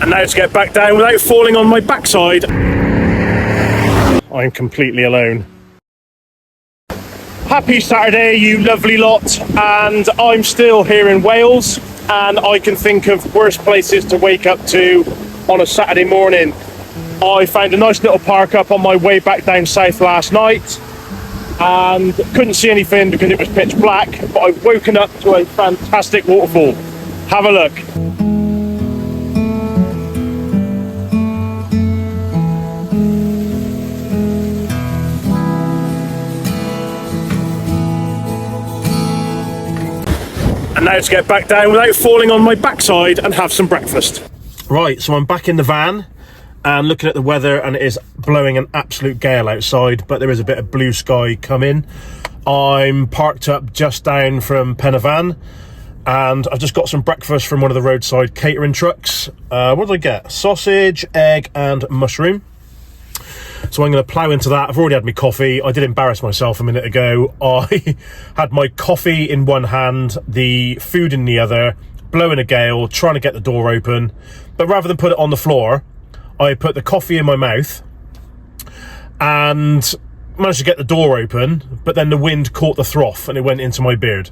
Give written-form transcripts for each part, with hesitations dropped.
And now to get back down without falling on my backside. I'm completely alone. Happy Saturday, you lovely lot. And I'm still here in Wales, and I can think of worse places to wake up to on a Saturday morning. I found a nice little park up on my way back down south last night, and couldn't see anything because it was pitch black, but I've woken up to a fantastic waterfall. Have a look. And now to get back down without falling on my backside and have some breakfast. Right, so I'm back in the van and looking at the weather, and it is blowing an absolute gale outside, but there is a bit of blue sky coming. I'm parked up just down from Penavon, and I've just got some breakfast from one of the roadside catering trucks. What did I get? Sausage, egg and mushroom. So I'm going to plough into that. I've already had my coffee. I did embarrass myself a minute ago. I had my coffee in one hand, the food in the other, blowing a gale, trying to get the door open. But rather than put it on the floor, I put the coffee in my mouth and managed to get the door open, but then the wind caught the froth and it went into my beard.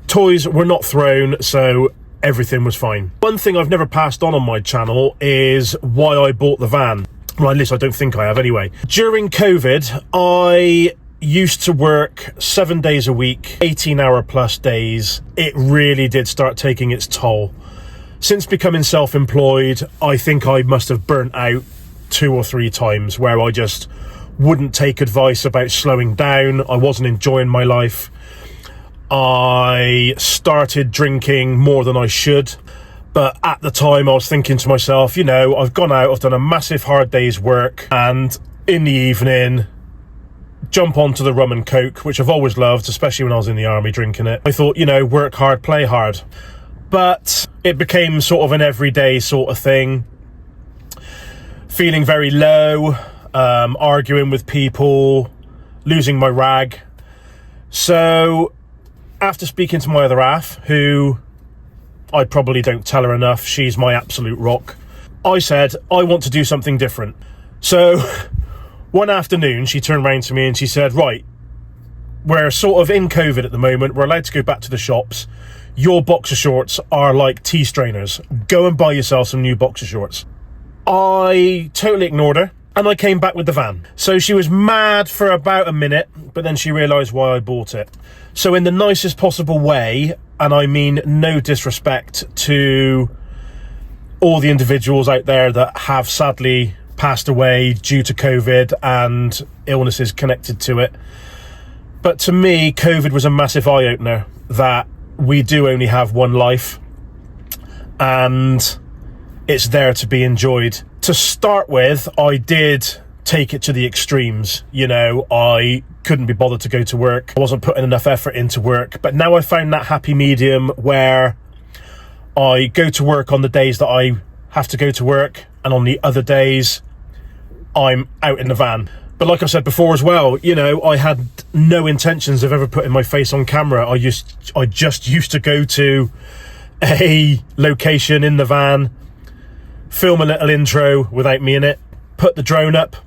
Toys were not thrown, so everything was fine. One thing I've never passed on my channel is why I bought the van. Well, at least I don't think I have anyway. During COVID, I used to work 7 days a week, 18-hour plus days. It really did start taking its toll. Since becoming self-employed, I think I must have burnt out 2 or 3 times where I just wouldn't take advice about slowing down. I wasn't enjoying my life. I started drinking more than I should, but at the time I was thinking to myself, you know, I've gone out, I've done a massive hard day's work, and in the evening jump onto the rum and coke, which I've always loved, especially when I was in the army drinking it. I thought, you know, work hard, play hard. But it became sort of an everyday sort of thing. Feeling very low, arguing with people, losing my rag. So after speaking to my other half, who I probably don't tell her enough, she's my absolute rock, I said, I want to do something different. So one afternoon, she turned around to me and she said, right, we're sort of in COVID at the moment, we're allowed to go back to the shops. Your boxer shorts are like tea strainers. Go and buy yourself some new boxer shorts. I totally ignored her, and I came back with the van. So she was mad for about a minute, but then she realised why I bought it. So in the nicest possible way, and I mean no disrespect to all the individuals out there that have sadly passed away due to COVID and illnesses connected to it, but to me, COVID was a massive eye-opener that we do only have one life, and it's there to be enjoyed. To start with, I did take it to the extremes. You know, I couldn't be bothered to go to work. I wasn't putting enough effort into work. But now I found that happy medium where I go to work on the days that I have to go to work, and on the other days, I'm out in the van. But like I said before as well, you know, I had no intentions of ever putting my face on camera. I just used to go to a location in the van, film a little intro without me in it, put the drone up,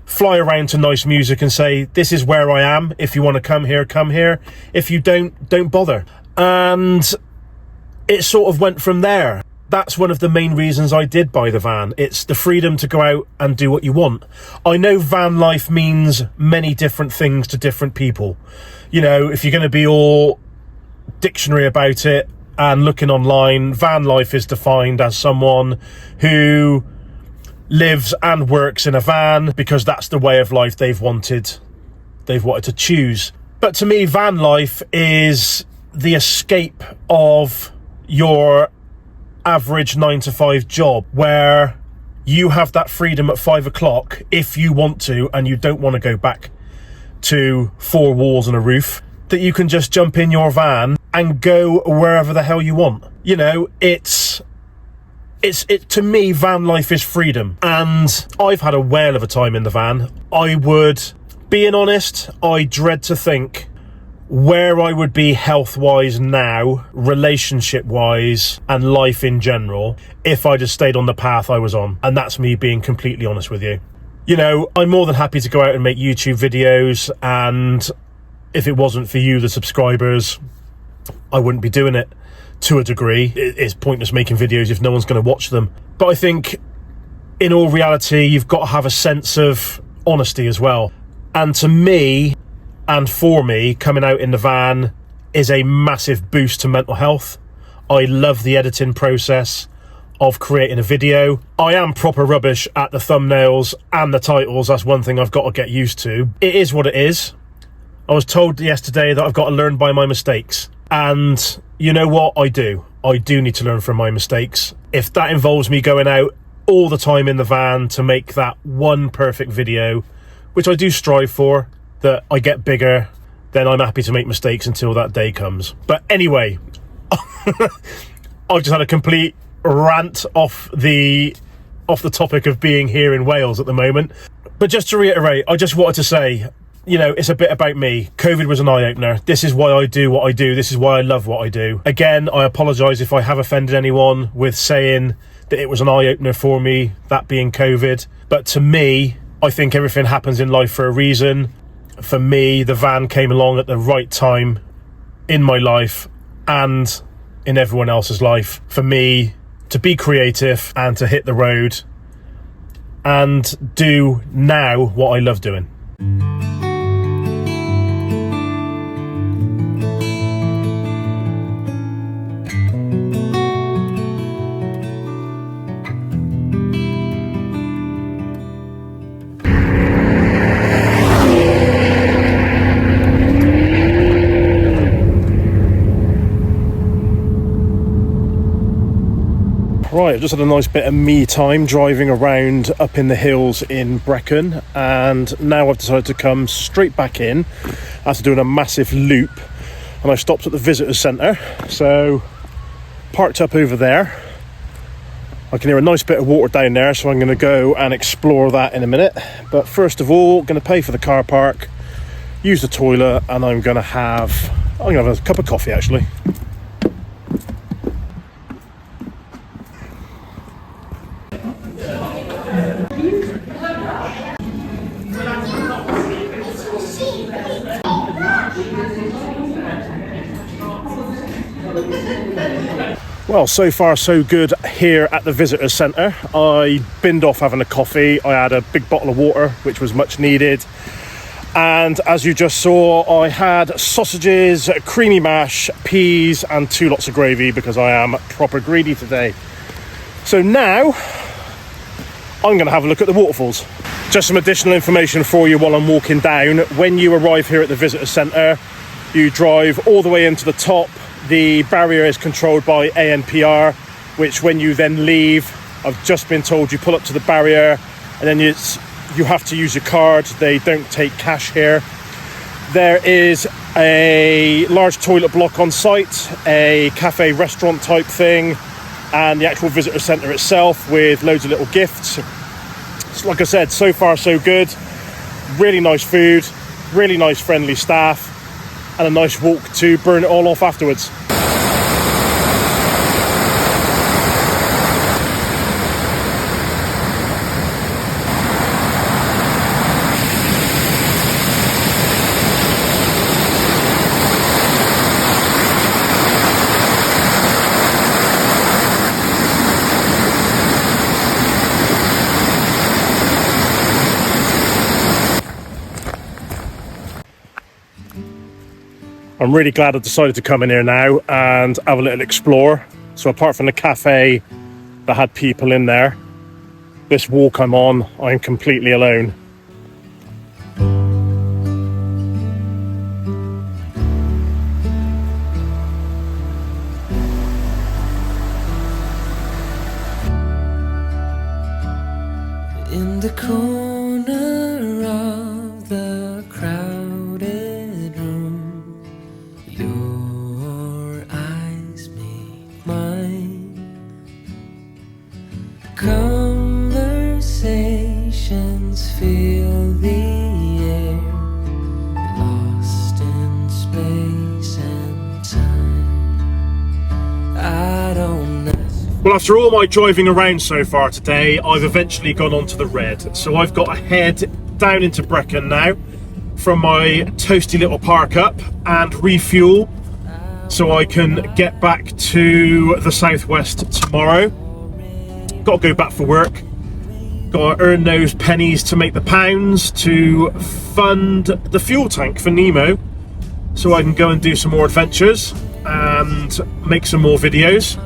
fly around to nice music and say, this is where I am. If you want to come here, come here. If you don't bother. And it sort of went from there. That's one of the main reasons I did buy the van. It's the freedom to go out and do what you want. I know van life means many different things to different people. You know, if you're going to be all dictionary about it and looking online, van life is defined as someone who lives and works in a van because that's the way of life they've wanted to choose. But to me, van life is the escape of your average 9-to-5 job, where you have that freedom at 5 o'clock if you want to, and you don't want to go back to 4 walls and a roof, that you can just jump in your van and go wherever the hell you want. You know, it's to me, van life is freedom, and I've had a whale of a time in the van. Being honest, I dread to think where I would be health-wise now, relationship-wise, and life in general, if I just stayed on the path I was on. And that's me being completely honest with you. You know, I'm more than happy to go out and make YouTube videos, and if it wasn't for you, the subscribers, I wouldn't be doing it to a degree. It's pointless making videos if no one's going to watch them. But I think in all reality, you've got to have a sense of honesty as well. And to me, and for me, coming out in the van is a massive boost to mental health. I love the editing process of creating a video. I am proper rubbish at the thumbnails and the titles. That's one thing I've got to get used to. It is what it is. I was told yesterday that I've got to learn by my mistakes. And you know what? I do need to learn from my mistakes. If that involves me going out all the time in the van to make that one perfect video, which I do strive for, that I get bigger, then I'm happy to make mistakes until that day comes. But anyway, I've just had a complete rant off the topic of being here in Wales at the moment. But just to reiterate, I just wanted to say, you know, it's a bit about me. COVID was an eye-opener. This is why I do what I do. This is why I love what I do. Again, I apologise if I have offended anyone with saying that it was an eye-opener for me, that being COVID. But to me, I think everything happens in life for a reason. For me, the van came along at the right time in my life and in everyone else's life. For me to be creative and to hit the road and do now what I love doing. Right, I've just had a nice bit of me time driving around up in the hills in Brecon, and now I've decided to come straight back in after doing a massive loop, and I stopped at the visitors centre, so parked up over there. I can hear a nice bit of water down there, so I'm going to go and explore that in a minute. But first of all, going to pay for the car park, use the toilet, and I'm going to have a cup of coffee actually. Well, so far so good here at the visitors centre. I binned off having a coffee. I had a big bottle of water, which was much needed. And as you just saw, I had sausages, creamy mash, peas, and 2 lots of gravy because I am proper greedy today. So now I'm going to have a look at the waterfalls. Just some additional information for you while I'm walking down. When you arrive here at the visitors centre, you drive all the way into the top. The barrier is controlled by ANPR, which when you then leave, I've just been told you pull up to the barrier and then you have to use your card. They don't take cash here. There is a large toilet block on site, a cafe restaurant type thing, and the actual visitor centre itself with loads of little gifts. So like I said, so far so good. Really nice food, really nice friendly staff, and a nice walk to burn it all off afterwards. I'm really glad I decided to come in here now and have a little explore. So apart from the cafe that had people in there, this walk I'm on, I'm completely alone. In the corner of the crowded room, your eyes meet mine. Conversations fill the air, lost in space. After all my driving around so far today, I've eventually gone on to the red. So I've got to head down into Brecon now from my toasty little park up and refuel so I can get back to the southwest tomorrow. Got to go back for work. Got to earn those pennies to make the pounds to fund the fuel tank for Nemo so I can go and do some more adventures and make some more videos.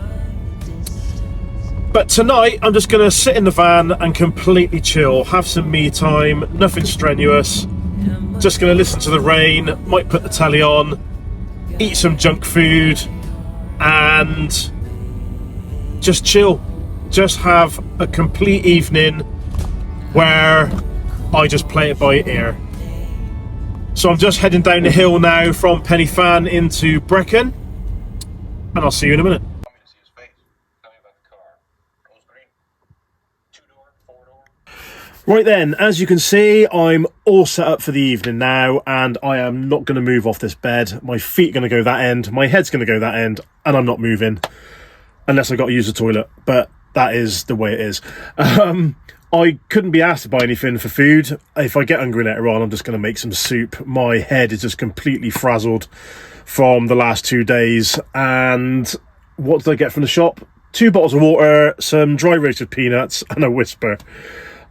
But tonight I'm just going to sit in the van and completely chill, have some me time, nothing strenuous. Just going to listen to the rain, might put the telly on, eat some junk food and just chill. Just have a complete evening where I just play it by ear. So I'm just heading down the hill now from Pennyfan into Brecon, and I'll see you in a minute. Right then, as you can see, I'm all set up for the evening now, and I am not going to move off this bed. My feet are going to go that end, my head's going to go that end, and I'm not moving unless I've got to use the toilet, but that is the way it is. I couldn't be asked to buy anything for food. If I get hungry later on, I'm just going to make some soup. My head is just completely frazzled from the last 2 days. And what did I get from the shop? 2 bottles of water, some dry roasted peanuts, and a Whisper.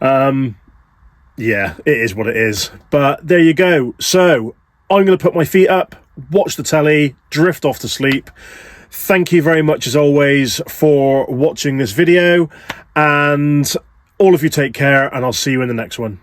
Yeah, it is what it is. But there you go. So I'm going to put my feet up, watch the telly, drift off to sleep. Thank you very much, as always, for watching this video. And all of you take care, and I'll see you in the next one.